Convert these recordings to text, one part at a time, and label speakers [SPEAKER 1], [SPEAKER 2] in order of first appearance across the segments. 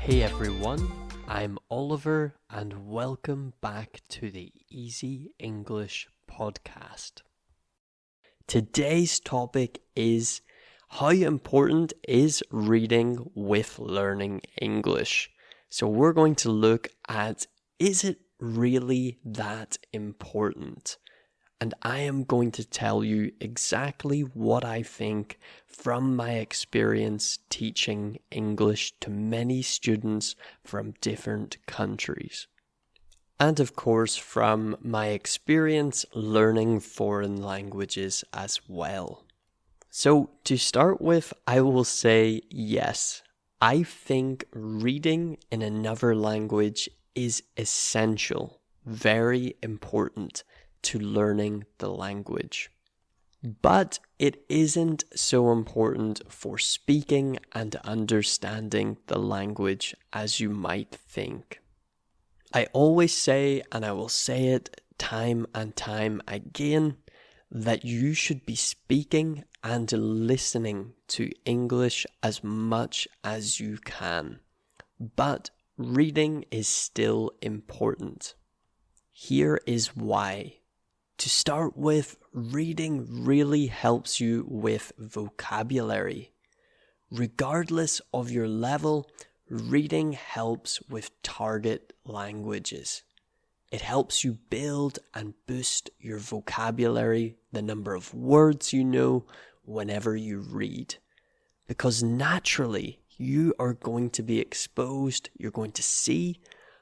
[SPEAKER 1] Hey everyone, I'm Oliver and welcome back to the Easy English podcast. Today's topic is how important is reading with learning English? So we're going to look at, is it really that important? And I am going to tell you exactly what I think from my experience teaching English to many students from different countries. And of course, from my experience learning foreign languages as well. So to start with, I will say yes. I think reading in another language is essential, very important to learning the language. But it isn't so important for speaking and understanding the language as you might think. I always say, and I will say it time and time again, that you should be speaking and listening to English as much as you can. But reading is still important. Here is why. To start with, reading really helps you with vocabulary. Regardless of your level, reading helps with target languages. It helps you build and boost your vocabulary, the number of words you know whenever you read. Because naturally, you are going to be exposed, you're going to see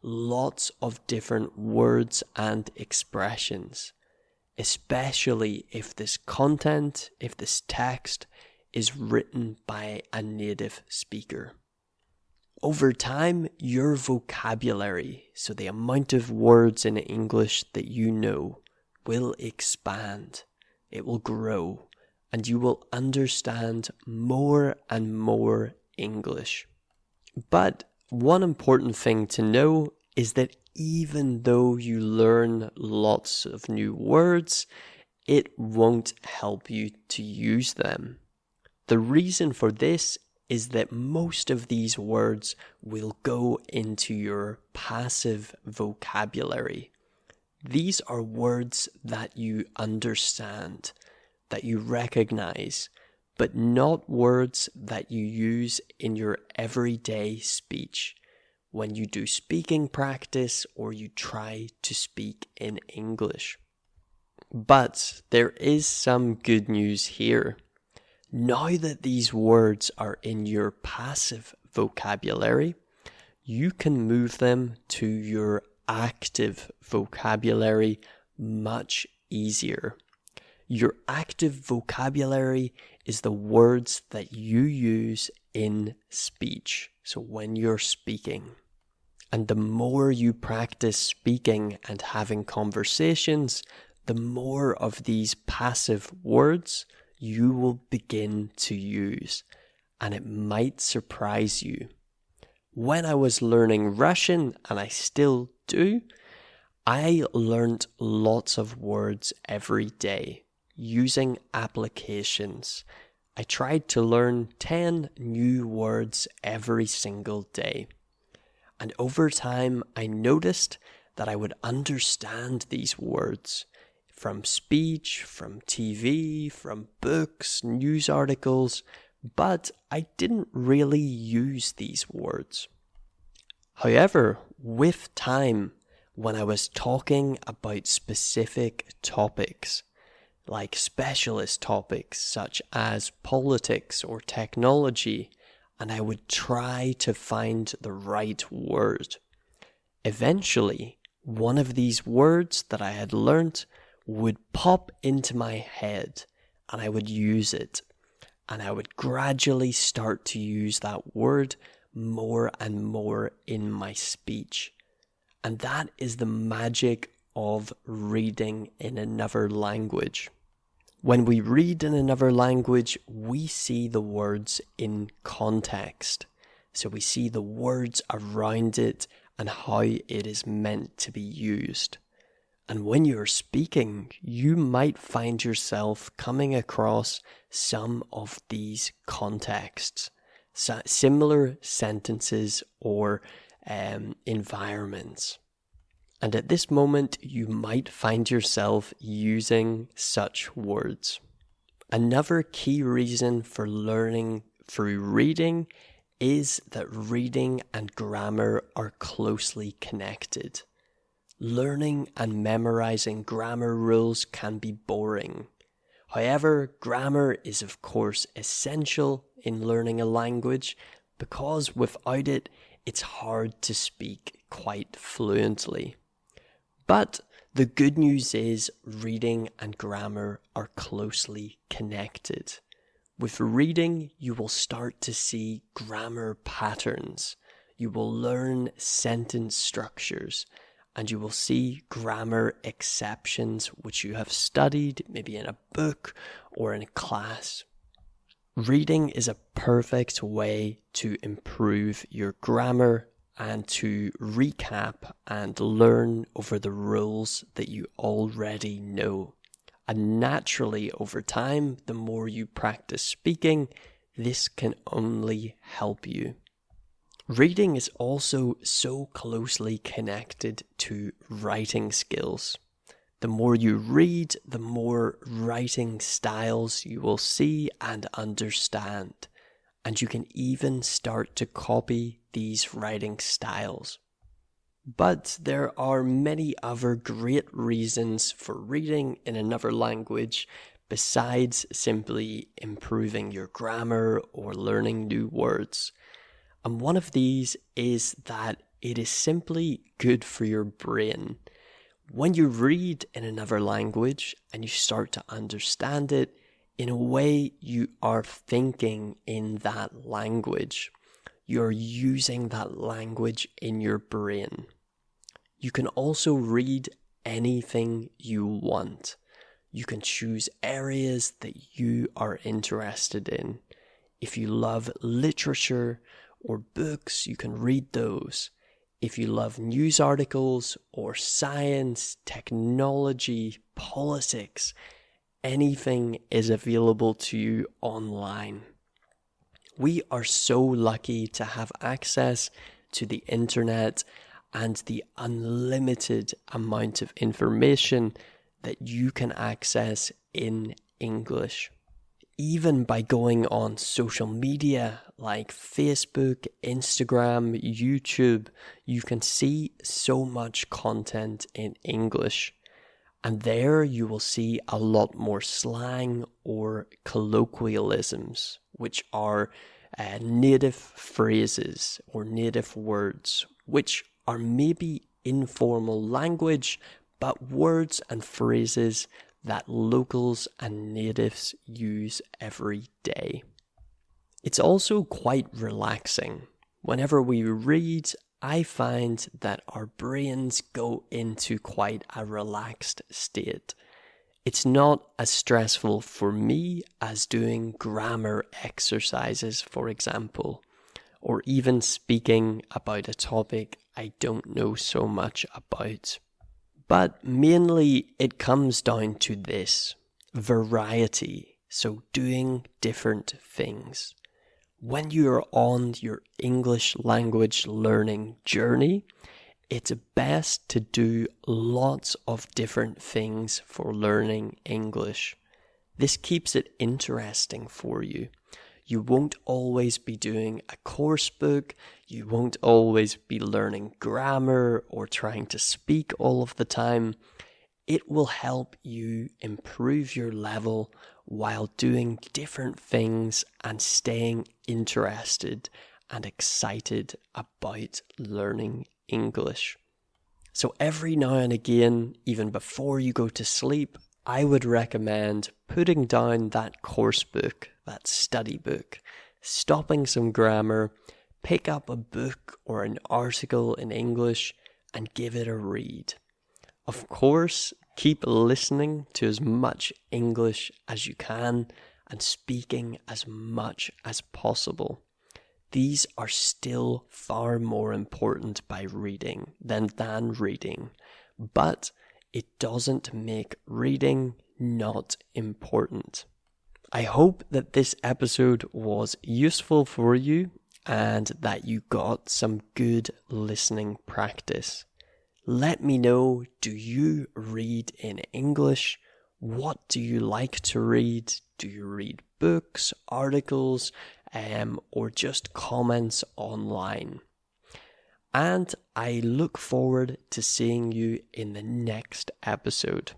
[SPEAKER 1] lots of different words and expressions. Especially if this content, if this text is written by a native speaker. Over time, your vocabulary, so the amount of words in English that you know, will expand. It will grow, and you will understand more and more English. But one important thing to know is that even though you learn lots of new words, it won't help you to use them. The reason for this is that most of these words will go into your passive vocabulary. These are words that you understand, that you recognize, but not words that you use in your everyday speech. When you do speaking practice or you try to speak in English. But there is some good news here. Now that these words are in your passive vocabulary, you can move them to your active vocabulary much easier. Your active vocabulary is the words that you use in speech, so when you're speaking. And the more you practice speaking and having conversations, the more of these passive words you will begin to use. And it might surprise you. When I was learning Russian, and I still do, I learned lots of words every day using applications. I tried to learn 10 new words every single day. And over time, I noticed that I would understand these words from speech, from TV, from books, news articles, but I didn't really use these words. However, with time, when I was talking about specific topics, like specialist topics such as politics or technology, and I would try to find the right word. Eventually, one of these words that I had learnt would pop into my head, and I would use it. And I would gradually start to use that word more and more in my speech. And that is the magic of reading in another language. When we read in another language, we see the words in context. So we see the words around it and how it is meant to be used. And when you're speaking, you might find yourself coming across some of these contexts. similar sentences or environments. And at this moment, you might find yourself using such words. Another key reason for learning through reading is that reading and grammar are closely connected. Learning and memorizing grammar rules can be boring. However, grammar is of course essential in learning a language because without it, it's hard to speak quite fluently. But the good news is reading and grammar are closely connected. With reading, you will start to see grammar patterns. You will learn sentence structures, and you will see grammar exceptions which you have studied maybe in a book or in a class. Reading is a perfect way to improve your grammar and to recap and learn over the rules that you already know. And naturally, over time, the more you practice speaking, this can only help you. Reading is also so closely connected to writing skills. The more you read, the more writing styles you will see and understand. And you can even start to copy these writing styles. But there are many other great reasons for reading in another language besides simply improving your grammar or learning new words. And one of these is that it is simply good for your brain. When you read in another language and you start to understand it, in a way you are thinking in that language. You're using that language in your brain. You can also read anything you want. You can choose areas that you are interested in. If you love literature or books, you can read those. If you love news articles or science, technology, politics, anything is available to you online. We are so lucky to have access to the internet and the unlimited amount of information that you can access in English. Even by going on social media like Facebook, Instagram, YouTube, you can see so much content in English. And there you will see a lot more slang or colloquialisms, which are native phrases or native words, which are maybe informal language, but words and phrases that locals and natives use every day. It's also quite relaxing. Whenever we read, I find that our brains go into quite a relaxed state. It's not as stressful for me as doing grammar exercises, for example, or even speaking about a topic I don't know so much about. But mainly it comes down to this: variety, so doing different things. When you're on your English language learning journey, it's best to do lots of different things for learning English. This keeps it interesting for you. You won't always be doing a course book, you won't always be learning grammar or trying to speak all of the time. It will help you improve your level while doing different things and staying interested and excited about learning English. So every now and again, even before you go to sleep, I would recommend putting down that course book, that study book, stopping some grammar, pick up a book or an article in English and give it a read. Of course, keep listening to as much English as you can and speaking as much as possible. These are still far more important by reading than reading, but it doesn't make reading not important. I hope that this episode was useful for you and that you got some good listening practice. Let me know, do you read in English? What do you like to read? Do you read books, articles, or just comments online? And I look forward to seeing you in the next episode.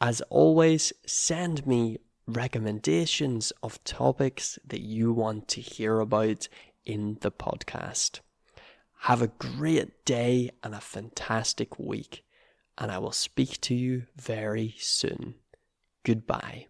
[SPEAKER 1] As always, send me recommendations of topics that you want to hear about in the podcast. Have a great day and a fantastic week, and I will speak to you very soon. Goodbye.